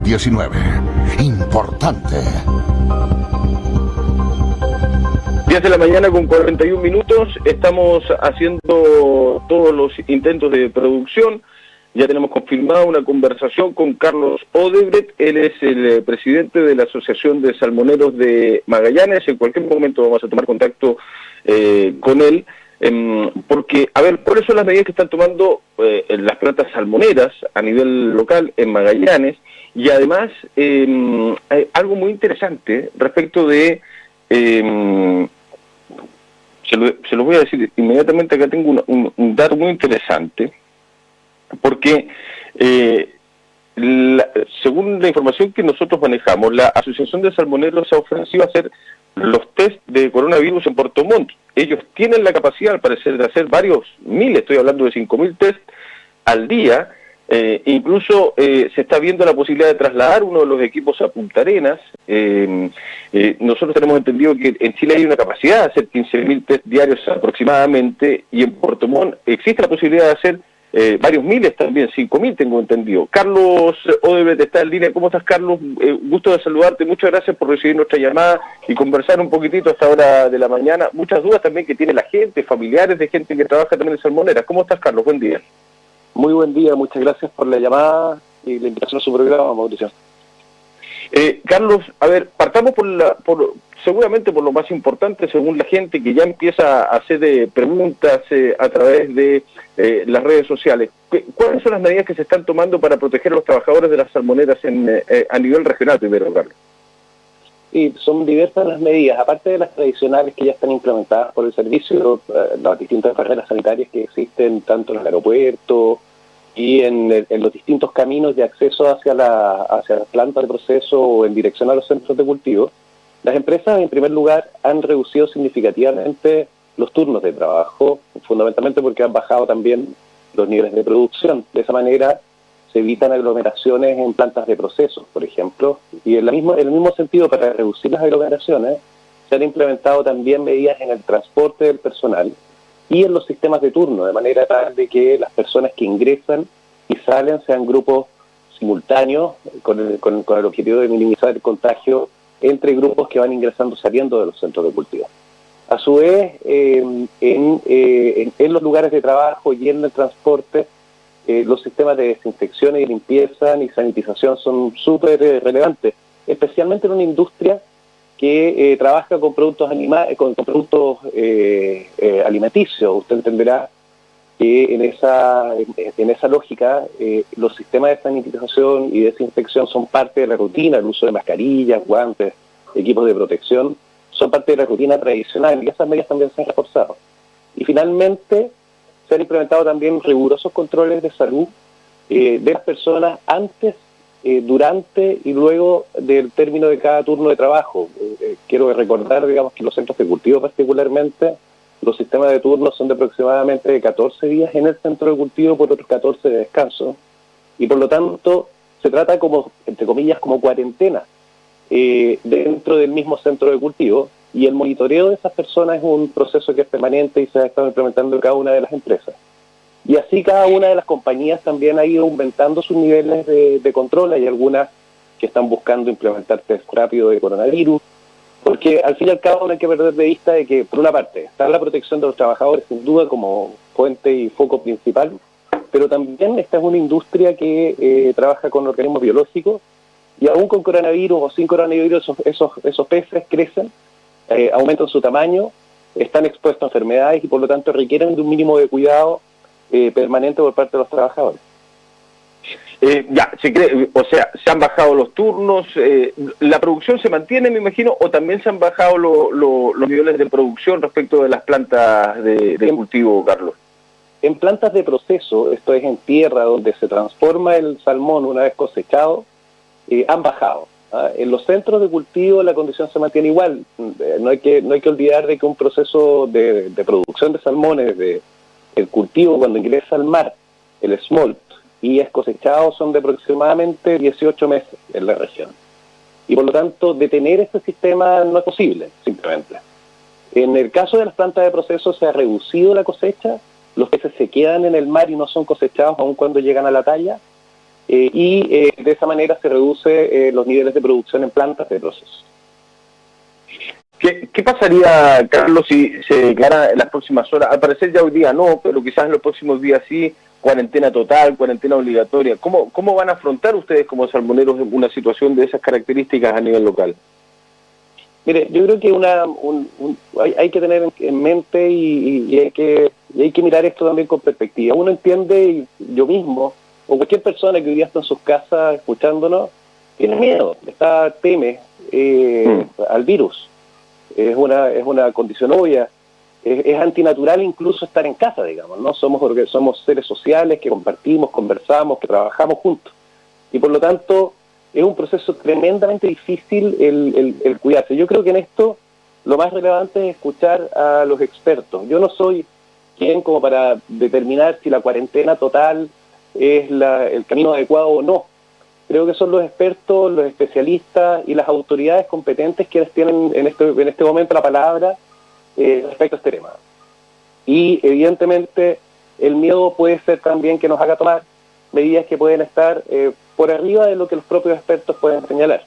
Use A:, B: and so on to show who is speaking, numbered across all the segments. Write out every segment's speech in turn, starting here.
A: COVID-19. Importante.
B: 10 de la mañana con 41 minutos, estamos haciendo todos los intentos de producción. Ya tenemos confirmada una conversación con Carlos Odebrecht, él es el presidente de la Asociación de Salmoneros de Magallanes. En cualquier momento vamos a tomar contacto con él, porque, a ver, ¿cuáles son las medidas que están tomando las plantas salmoneras a nivel local en Magallanes? Y además, hay algo muy interesante respecto de... se lo voy a decir inmediatamente, acá tengo un dato muy interesante, porque según la información que nosotros manejamos, la Asociación de Salmoneros se ha ofrecido a hacer los test de coronavirus en Puerto Montt. Ellos tienen la capacidad, al parecer, de hacer varios miles, estoy hablando de 5.000 test al día. Incluso se está viendo la posibilidad de trasladar uno de los equipos a Punta Arenas. Nosotros tenemos entendido que en Chile hay una capacidad de hacer 15.000 test diarios aproximadamente, y en Puerto Montt existe la posibilidad de hacer varios miles también, 5.000 tengo entendido. Carlos Odebrecht está en línea. ¿Cómo estás, Carlos? Gusto de saludarte, muchas gracias por recibir nuestra llamada y conversar un poquitito a esta hora de la mañana. Muchas dudas también que tiene la gente, familiares de gente que trabaja también en salmoneras. ¿Cómo estás, Carlos? Buen día.
C: Muy buen día, muchas gracias por la llamada y la invitación a su programa, Mauricio.
B: Carlos, a ver, partamos seguramente por lo más importante, según la gente que ya empieza a hacer preguntas a través de las redes sociales. ¿Cuáles son las medidas que se están tomando para proteger a los trabajadores de las salmoneras a nivel regional, primero, Carlos?
C: Y son diversas las medidas, aparte de las tradicionales que ya están implementadas por el servicio, las distintas barreras sanitarias que existen tanto en el aeropuerto y en los distintos caminos de acceso hacia las plantas de proceso o en dirección a los centros de cultivo. Las empresas, en primer lugar, han reducido significativamente los turnos de trabajo, fundamentalmente porque han bajado también los niveles de producción. De esa manera se evitan aglomeraciones en plantas de procesos, por ejemplo, y en el mismo sentido, para reducir las aglomeraciones, se han implementado también medidas en el transporte del personal y en los sistemas de turno, de manera tal de que las personas que ingresan y salen sean grupos simultáneos, con el objetivo de minimizar el contagio entre grupos que van ingresando y saliendo de los centros de cultivo. A su vez, en los lugares de trabajo y en el transporte, los sistemas de desinfección y limpieza y sanitización son súper relevantes, especialmente en una industria que trabaja con productos alimenticios. Usted entenderá que en esa lógica los sistemas de sanitización y desinfección son parte de la rutina. El uso de mascarillas, guantes, equipos de protección son parte de la rutina tradicional, y esas medidas también se han reforzado. Y finalmente se han implementado también rigurosos controles de salud de las personas antes, durante y luego del término de cada turno de trabajo. Quiero recordar, digamos, que los centros de cultivo particularmente, los sistemas de turnos son de aproximadamente 14 días en el centro de cultivo por otros 14 de descanso, y por lo tanto se trata como, entre comillas, como cuarentena dentro del mismo centro de cultivo, y el monitoreo de esas personas es un proceso que es permanente y se ha estado implementando en cada una de las empresas. Y así cada una de las compañías también ha ido aumentando sus niveles de control. Hay algunas que están buscando implementar test rápido de coronavirus, porque al fin y al cabo no hay que perder de vista de que, por una parte, está la protección de los trabajadores, sin duda, como fuente y foco principal, pero también esta es una industria que trabaja con organismos biológicos, y aún con coronavirus o sin coronavirus, esos peces crecen, aumentan su tamaño, están expuestos a enfermedades y por lo tanto requieren de un mínimo de cuidado permanente por parte de los trabajadores.
B: Se han bajado los turnos, la producción se mantiene, me imagino, o también se han bajado los niveles de producción respecto de las plantas de cultivo, Carlos.
C: En plantas de proceso, esto es en tierra donde se transforma el salmón una vez cosechado, han bajado. En los centros de cultivo la condición se mantiene igual. No hay que olvidar de que un proceso de producción de salmones, el cultivo cuando ingresa al mar, el smolt, y es cosechado, son de aproximadamente 18 meses en la región. Y por lo tanto, detener este sistema no es posible, simplemente. En el caso de las plantas de proceso se ha reducido la cosecha, los peces se quedan en el mar y no son cosechados aun cuando llegan a la talla, de esa manera se reduce los niveles de producción en plantas de proceso.
B: ¿Qué pasaría, Carlos, si se declara en las próximas horas? Al parecer ya hoy día no, pero quizás en los próximos días sí, cuarentena total, cuarentena obligatoria. ¿Cómo van a afrontar ustedes como salmoneros una situación de esas características a nivel local?
C: Mire, yo creo que hay que tener en mente y hay que mirar esto también con perspectiva. Uno entiende, y yo mismo, o cualquier persona que hoy día está en sus casas escuchándonos, tiene miedo, teme al virus. Es una condición obvia, es antinatural incluso estar en casa, digamos, ¿no? Somos seres sociales que compartimos, conversamos, que trabajamos juntos. Y por lo tanto, es un proceso tremendamente difícil el cuidarse. Yo creo que en esto lo más relevante es escuchar a los expertos. Yo no soy quien como para determinar si la cuarentena total es el camino adecuado o no. Creo que son los expertos, los especialistas y las autoridades competentes quienes tienen en este momento la palabra respecto a este tema. Y evidentemente el miedo puede ser también que nos haga tomar medidas que pueden estar por arriba de lo que los propios expertos pueden señalar.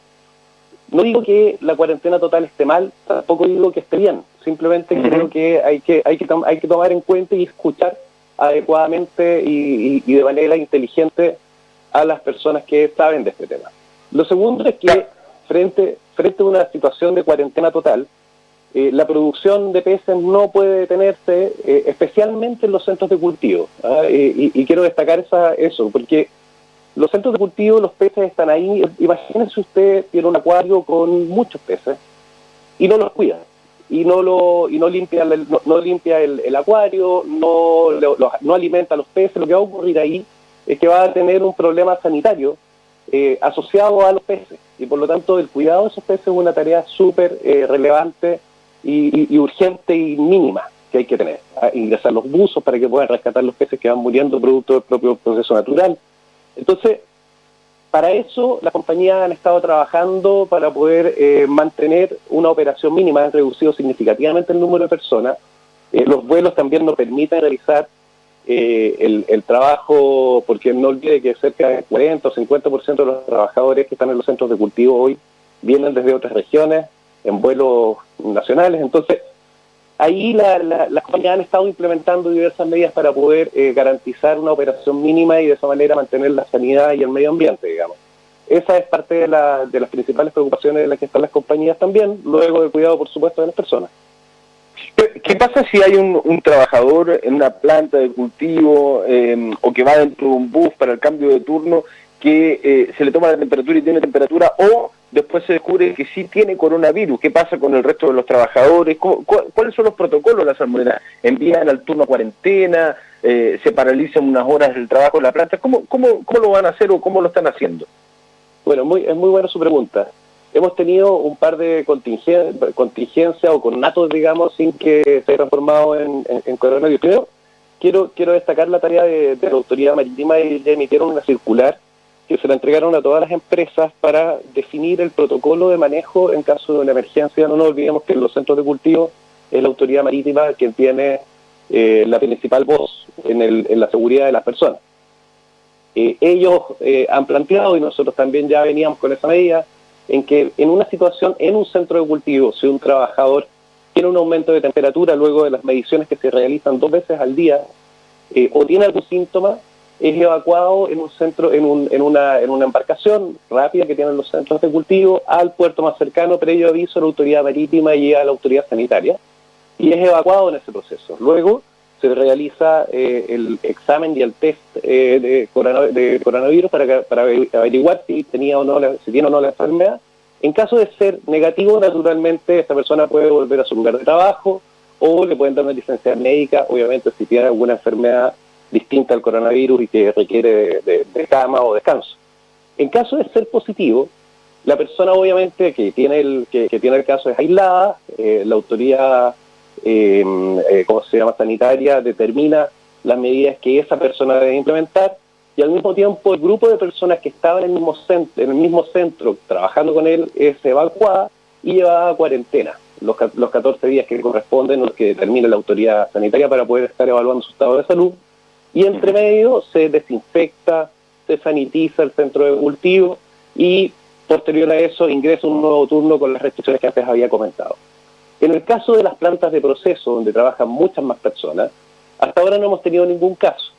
C: No digo que la cuarentena total esté mal, tampoco digo que esté bien. Simplemente creo que hay que tomar en cuenta y escuchar adecuadamente y de manera inteligente a las personas que saben de este tema. Lo segundo es que frente a una situación de cuarentena total, la producción de peces no puede detenerse, especialmente en los centros de cultivo. Y quiero destacar eso, porque los centros de cultivo, los peces están ahí. Imagínense usted tiene un acuario con muchos peces y no los cuida. Y no limpia el acuario, no alimenta a los peces. Lo que va a ocurrir ahí es que va a tener un problema sanitario asociado a los peces. Y por lo tanto, el cuidado de esos peces es una tarea súper relevante y urgente y mínima que hay que tener. Ingresar los buzos para que puedan rescatar los peces que van muriendo producto del propio proceso natural. Entonces, para eso las compañías han estado trabajando para poder mantener una operación mínima. Han reducido significativamente el número de personas. Los vuelos también nos permiten realizar el trabajo, porque no olvide que cerca del 40 o 50% de los trabajadores que están en los centros de cultivo hoy vienen desde otras regiones en vuelos nacionales. Entonces, ahí las compañías han estado implementando diversas medidas para poder garantizar una operación mínima y de esa manera mantener la sanidad y el medio ambiente, digamos. Esa es parte de las principales preocupaciones en las que están las compañías también, luego del cuidado, por supuesto, de las personas.
B: ¿Qué pasa si hay un trabajador en una planta de cultivo o que va dentro de un bus para el cambio de turno que se le toma la temperatura y tiene temperatura, o después se descubre que sí tiene coronavirus? ¿Qué pasa con el resto de los trabajadores? ¿Cuáles son los protocolos de la salmonera? ¿Envían al turno a cuarentena? ¿Se paralizan unas horas del trabajo en la planta? ¿Cómo lo van a hacer o cómo lo están haciendo?
C: Bueno, es muy buena su pregunta. Hemos tenido un par de contingencias o connatos, digamos, sin que se haya transformado en coronavirus. Primero, quiero destacar la tarea de la Autoridad Marítima. Y ya emitieron una circular que se la entregaron a todas las empresas para definir el protocolo de manejo en caso de una emergencia. No nos olvidemos que en los centros de cultivo es la Autoridad Marítima quien tiene la principal voz en la seguridad de las personas. Ellos han planteado, y nosotros también ya veníamos con esa medida, en que en una situación, en un centro de cultivo, si un trabajador tiene un aumento de temperatura luego de las mediciones que se realizan 2 veces al día, o tiene algún síntoma, es evacuado en un centro, en una embarcación rápida que tienen los centros de cultivo al puerto más cercano, previo aviso a la Autoridad Marítima y a la Autoridad Sanitaria, y es evacuado en ese proceso. Luego se realiza el examen y el test de coronavirus para averiguar si tiene o no la enfermedad. En caso de ser negativo, naturalmente, esta persona puede volver a su lugar de trabajo o le pueden dar una licencia médica, obviamente, si tiene alguna enfermedad distinta al coronavirus y que requiere de cama o descanso. En caso de ser positivo, la persona, obviamente, que tiene el caso es aislada, la autoridad sanitaria determina las medidas que esa persona debe implementar, y al mismo tiempo el grupo de personas que estaban en el mismo centro trabajando con él es evacuada y llevada a cuarentena los 14 días que corresponden o los que determina la autoridad sanitaria para poder estar evaluando su estado de salud, y entre medio se desinfecta, se sanitiza el centro de cultivo y posterior a eso ingresa un nuevo turno con las restricciones que antes había comentado. En el caso de las plantas de proceso, donde trabajan muchas más personas, hasta ahora no hemos tenido ningún caso.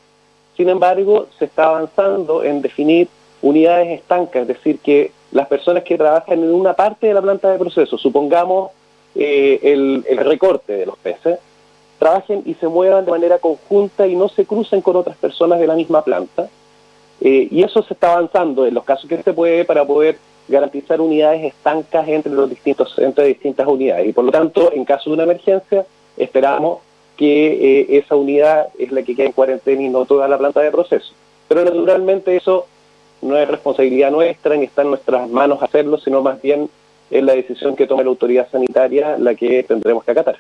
C: Sin embargo, se está avanzando en definir unidades estancas, es decir, que las personas que trabajan en una parte de la planta de proceso, supongamos el recorte de los peces, trabajen y se muevan de manera conjunta y no se crucen con otras personas de la misma planta. Y eso se está avanzando en los casos que se puede para poder garantizar unidades estancas entre distintas unidades. Y por lo tanto, en caso de una emergencia, esperamos que esa unidad es la que queda en cuarentena y no toda la planta de proceso. Pero naturalmente eso no es responsabilidad nuestra, ni está en nuestras manos hacerlo, sino más bien es la decisión que tome la autoridad sanitaria la que tendremos que acatar.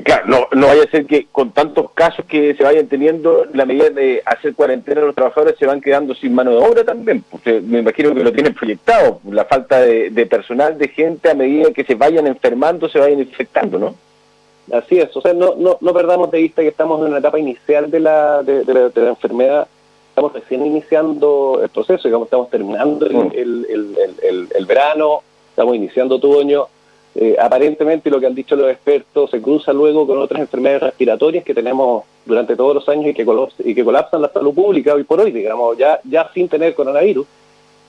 B: Claro, no vaya a ser que con tantos casos que se vayan teniendo, la medida de hacer cuarentena a los trabajadores se van quedando sin mano de obra también, porque me imagino que lo tienen proyectado, la falta de personal, de gente, a medida que se vayan enfermando, se vayan infectando, ¿no?
C: Así es, o sea, no perdamos de vista que estamos en una etapa inicial de la enfermedad, estamos recién iniciando el proceso, digamos, estamos terminando el verano, estamos iniciando otoño. Aparentemente, lo que han dicho los expertos, se cruza luego con otras enfermedades respiratorias que tenemos durante todos los años y que colapsan la salud pública hoy por hoy, digamos, ya sin tener coronavirus.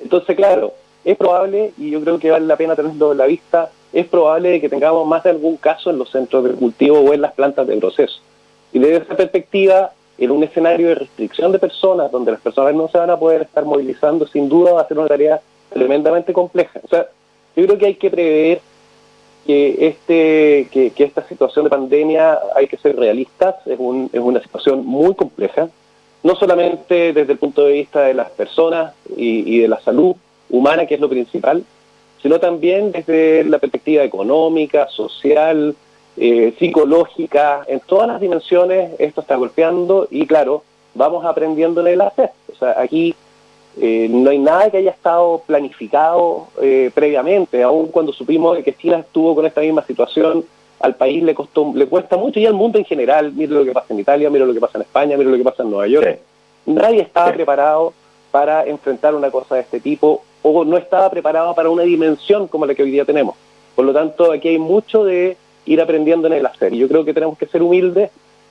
C: Entonces, claro, es probable, y yo creo que vale la pena tenerlo en la vista, es probable que tengamos más de algún caso en los centros de cultivo o en las plantas de proceso. Y desde esa perspectiva, en un escenario de restricción de personas, donde las personas no se van a poder estar movilizando, sin duda va a ser una tarea tremendamente compleja. O sea, yo creo que hay que prever que esta situación de pandemia, hay que ser realistas, es una situación muy compleja, no solamente desde el punto de vista de las personas y de la salud humana, que es lo principal, sino también desde la perspectiva económica, social, psicológica, en todas las dimensiones esto está golpeando y claro, vamos aprendiendo en el hacer. O sea, aquí no hay nada que haya estado planificado previamente, aun cuando supimos que China estuvo con esta misma situación, al país le cuesta mucho y al mundo en general. Mire lo que pasa en Italia, mire lo que pasa en España, mire lo que pasa en Nueva York. Sí. Nadie estaba preparado para enfrentar una cosa de este tipo, o no estaba preparado para una dimensión como la que hoy día tenemos. Por lo tanto, aquí hay mucho de ir aprendiendo en el hacer. Y yo creo que tenemos que ser humildes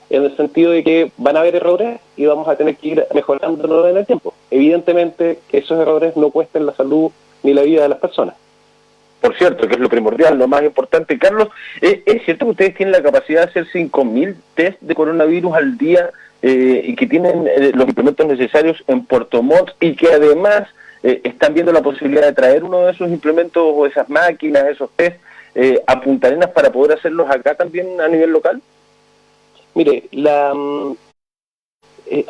C: en el sentido de que van a haber errores y vamos a tener que ir mejorándolo en el tiempo. Evidentemente que esos errores no cuesten la salud ni la vida de las personas.
B: Por cierto, que es lo primordial, lo más importante. Carlos, ¿es cierto que ustedes tienen la capacidad de hacer 5.000 test de coronavirus al día y que tienen los implementos necesarios en Puerto Montt y que además están viendo la posibilidad de traer uno de esos implementos o esas máquinas, esos test a Punta Arenas para poder hacerlos acá también a nivel local?
C: Mire,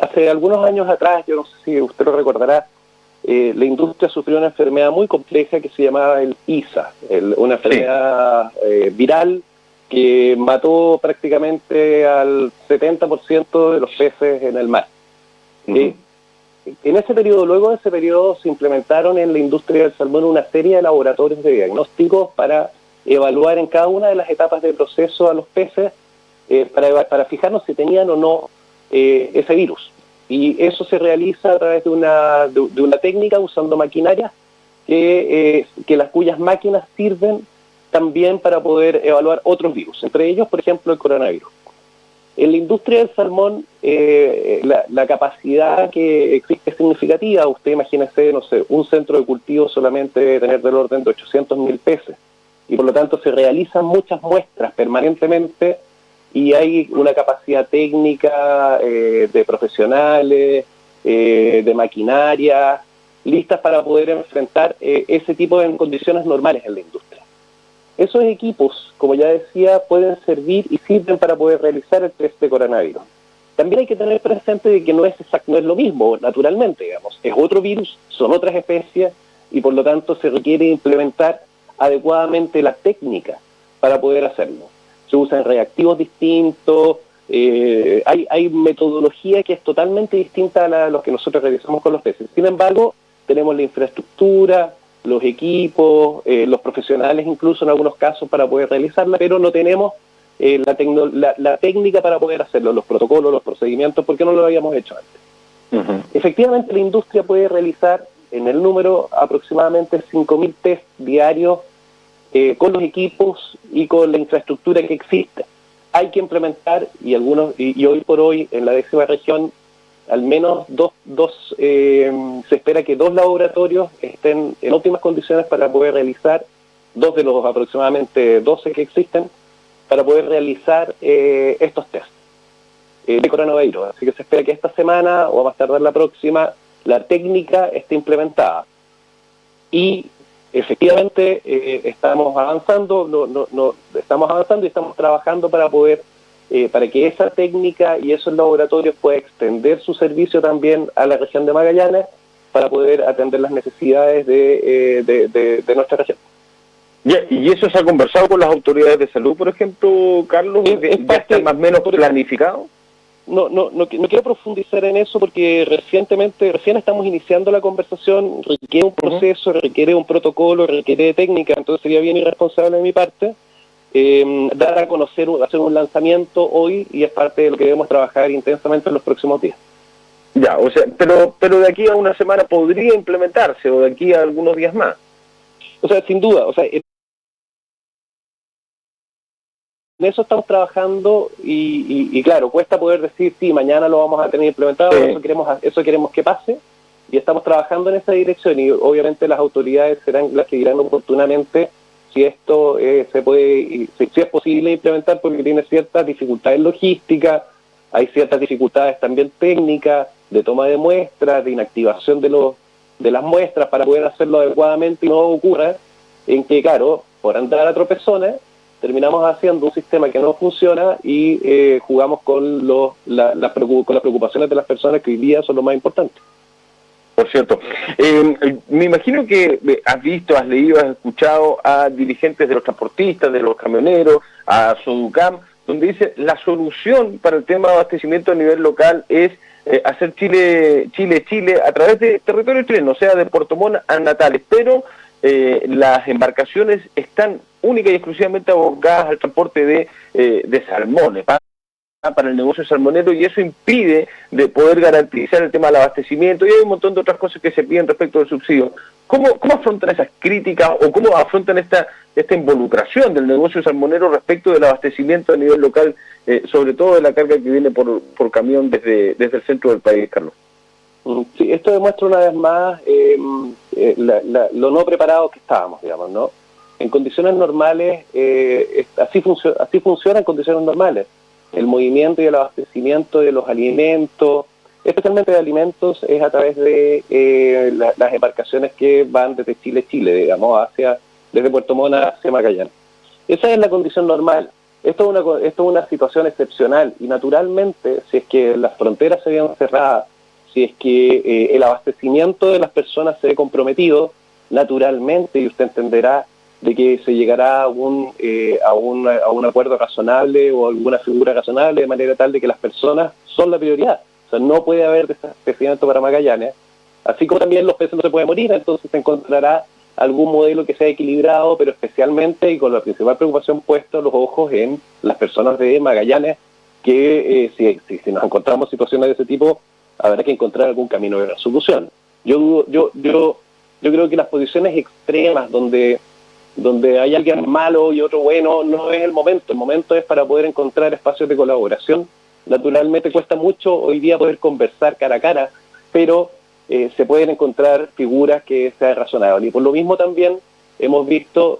C: hace algunos años atrás, yo no sé si usted lo recordará, la industria sufrió una enfermedad muy compleja que se llamaba el ISA, una enfermedad viral que mató prácticamente al 70% de los peces en el mar. En ese periodo, luego de ese periodo, se implementaron en la industria del salmón una serie de laboratorios de diagnósticos para evaluar en cada una de las etapas del proceso a los peces para fijarnos si tenían o no ese virus. Y eso se realiza a través de una técnica usando maquinaria cuyas máquinas sirven también para poder evaluar otros virus, entre ellos, por ejemplo, el coronavirus. En la industria del salmón, la capacidad que existe es significativa. Usted imagínese, no sé, un centro de cultivo solamente debe tener del orden de 800.000 peces. Y por lo tanto se realizan muchas muestras permanentemente y hay una capacidad técnica de profesionales, de maquinaria, listas para poder enfrentar ese tipo de condiciones normales en la industria. Esos equipos, como ya decía, pueden servir y sirven para poder realizar el test de coronavirus. También hay que tener presente de que no es lo mismo, naturalmente, digamos. Es otro virus, son otras especies y por lo tanto se requiere implementar adecuadamente la técnica para poder hacerlo. Se usan reactivos distintos, hay metodología que es totalmente distinta a los que nosotros realizamos con los peces. Sin embargo, tenemos la infraestructura, los equipos, los profesionales incluso en algunos casos para poder realizarla, pero no tenemos la técnica para poder hacerlo, los protocolos, los procedimientos, porque no lo habíamos hecho antes. Efectivamente, la industria puede realizar en el número aproximadamente 5.000 test diarios con los equipos y con la infraestructura que existe. Hay que implementar, y hoy por hoy en la 10ª región, al menos se espera que 2 laboratorios estén en óptimas condiciones para poder realizar, 2 de los aproximadamente 12 que existen, para poder realizar estos tests de coronavirus. Así que se espera que esta semana o a más tardar la próxima la técnica esté implementada. Y efectivamente estamos avanzando, estamos avanzando y estamos trabajando para poder, para que esa técnica y esos laboratorios puedan extender su servicio también a la región de Magallanes para poder atender las necesidades de nuestra región.
B: ¿Y eso se ha conversado con las autoridades de salud, por ejemplo, Carlos? ¿Ya está más o menos planificado?
C: No quiero profundizar en eso porque recién estamos iniciando la conversación, requiere un proceso, requiere un protocolo, requiere técnica, entonces sería bien irresponsable de mi parte dar a conocer, hacer un lanzamiento hoy, y es parte de lo que debemos trabajar intensamente en los próximos días.
B: Ya, o sea, pero de aquí a una semana podría implementarse, o de aquí a algunos días más.
C: O sea, sin duda, en eso estamos trabajando y claro, cuesta poder decir, sí, mañana lo vamos a tener implementado, sí. Eso queremos que pase, y estamos trabajando en esa dirección, y obviamente las autoridades serán las que dirán oportunamente si esto se puede, si es posible implementar, porque tiene ciertas dificultades logísticas, hay ciertas dificultades también técnicas, de toma de muestras, de inactivación de las muestras para poder hacerlo adecuadamente y no ocurra en que, claro, por andar a tropezones, terminamos haciendo un sistema que no funciona y jugamos con las preocupaciones de las personas, que hoy día son lo más importante.
B: Por cierto, me imagino que has visto, has leído, has escuchado a dirigentes de los transportistas, de los camioneros, a Soducam, donde dice la solución para el tema de abastecimiento a nivel local es hacer Chile a través de territorio chileno, o sea, de Puerto Montt a Natales, pero las embarcaciones están única y exclusivamente abocadas al transporte de salmones para el negocio salmonero, y eso impide de poder garantizar el tema del abastecimiento, y hay un montón de otras cosas que se piden respecto del subsidio. ¿Cómo afrontan esas críticas o cómo afrontan esta involucración del negocio salmonero respecto del abastecimiento a nivel local, sobre todo de la carga que viene por camión desde el centro del país, Carlos?
C: Sí, esto demuestra una vez más lo no preparados que estábamos, digamos, ¿no? En condiciones normales, así funciona en condiciones normales. El movimiento y el abastecimiento de los alimentos, especialmente de alimentos, es a través de las embarcaciones que van desde Chile, digamos, desde Puerto Montt hacia Magallanes. Esa es la condición normal. Esto es una situación excepcional, y naturalmente, si es que las fronteras se vean cerradas, si es que el abastecimiento de las personas se ve comprometido, naturalmente, y usted entenderá, de que se llegará a un acuerdo razonable o alguna figura razonable, de manera tal de que las personas son la prioridad. O sea, no puede haber desabastecimiento para Magallanes, así como también los peces no se pueden morir, entonces se encontrará algún modelo que sea equilibrado, pero especialmente y con la principal preocupación puesta los ojos en las personas de Magallanes, que si nos encontramos situaciones de ese tipo, habrá que encontrar algún camino de resolución. Yo creo que las posiciones extremas donde hay alguien malo y otro bueno, no es el momento. El momento es para poder encontrar espacios de colaboración. Naturalmente cuesta mucho hoy día poder conversar cara a cara, pero se pueden encontrar figuras que sean razonables. Y por lo mismo también hemos visto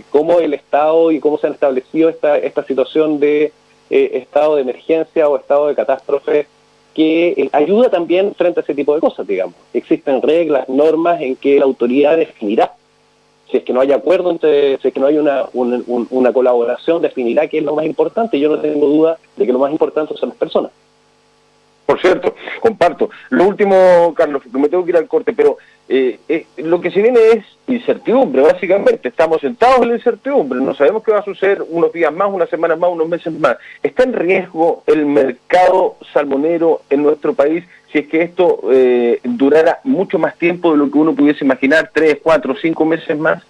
C: cómo el Estado y cómo se han establecido esta situación de estado de emergencia o estado de catástrofe, que ayuda también frente a ese tipo de cosas, digamos. Existen reglas, normas en que la autoridad definirá. Si es que no hay acuerdo, si es que no hay una colaboración, definirá qué es lo más importante. Yo no tengo duda de que lo más importante son las personas.
B: Por cierto, comparto. Lo último, Carlos, que me tengo que ir al corte, pero lo que se viene es incertidumbre, básicamente. Estamos sentados en la incertidumbre, no sabemos qué va a suceder unos días más, unas semanas más, unos meses más. ¿Está en riesgo el mercado salmonero en nuestro país si es que esto durara mucho más tiempo de lo que uno pudiese imaginar, 3, 4, 5 meses más?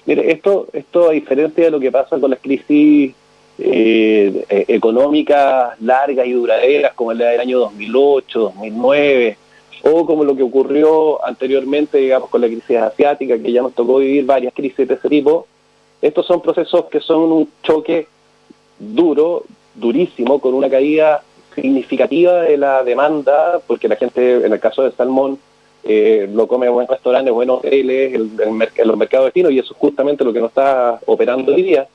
C: Mire, esto a diferencia de lo que pasa con las crisis económicas largas y duraderas como la del año 2008, 2009, o como lo que ocurrió anteriormente, digamos, con la crisis asiática, que ya nos tocó vivir varias crisis de ese tipo. Estos son procesos que son un choque durísimo, con una caída significativa de la demanda, porque la gente, en el caso del salmón, lo come en buenos restaurantes, buenos hoteles, en los mercados destinos, y eso es justamente lo que no está operando hoy día.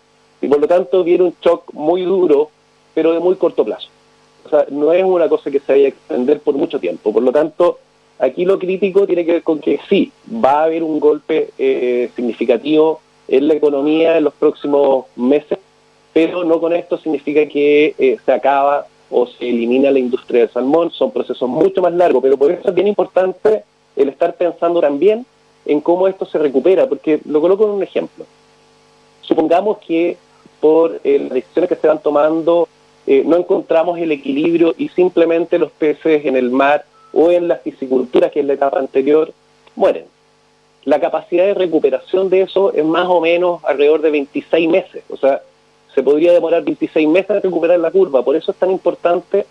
C: Y por lo tanto viene un shock muy duro, pero de muy corto plazo. O sea, no es una cosa que se vaya a extender por mucho tiempo. Por lo tanto, aquí lo crítico tiene que ver con que sí, va a haber un golpe significativo en la economía en los próximos meses, pero no con esto significa que se acaba o se elimina la industria del salmón. Son procesos mucho más largos, pero por eso es bien importante el estar pensando también en cómo esto se recupera, porque lo coloco en un ejemplo. Supongamos que por las decisiones que se van tomando no encontramos el equilibrio y simplemente los peces en el mar o en la piscicultura, que es la etapa anterior, mueren. La capacidad de recuperación de eso es más o menos alrededor de 26 meses. O sea, se podría demorar 26 meses en recuperar la curva. Por eso es tan importante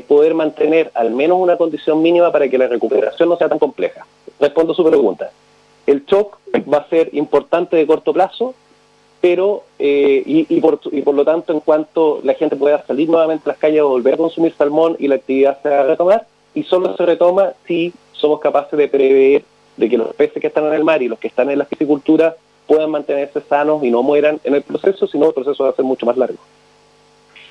C: poder mantener al menos una condición mínima para que la recuperación no sea tan compleja. Respondo a su pregunta. El shock va a ser importante de corto plazo, pero por lo tanto, en cuanto la gente pueda salir nuevamente a las calles o volver a consumir salmón y la actividad se va a retomar, y solo se retoma si somos capaces de prever de que los peces que están en el mar y los que están en la piscicultura puedan mantenerse sanos y no mueran en el proceso, sino el proceso va a ser mucho más largo.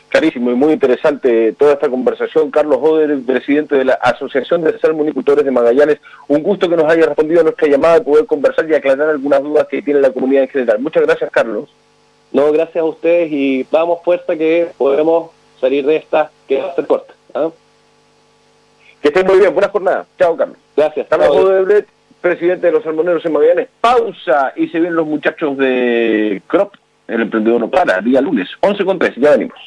B: Clarísimo y muy interesante toda esta conversación. Carlos Oder, presidente de la Asociación de Salmonicultores de Magallanes, un gusto que nos haya respondido a nuestra llamada, de poder conversar y aclarar algunas dudas que tiene la comunidad en general. Muchas gracias, Carlos.
C: No, gracias a ustedes y vamos fuerza que podemos salir de esta, que va a ser corta. ¿Eh?
B: Que estén muy bien, buena jornada. Chao, Carlos.
C: Gracias.
B: Carlos Oder, presidente de los Salmoneros en Magallanes. Pausa y se vienen los muchachos de Crop. El emprendedor no para, día lunes, 11:03, ya venimos.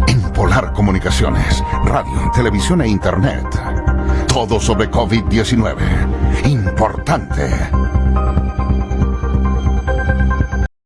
A: En Polar Comunicaciones, radio, televisión e internet. Todo sobre COVID-19. Importante.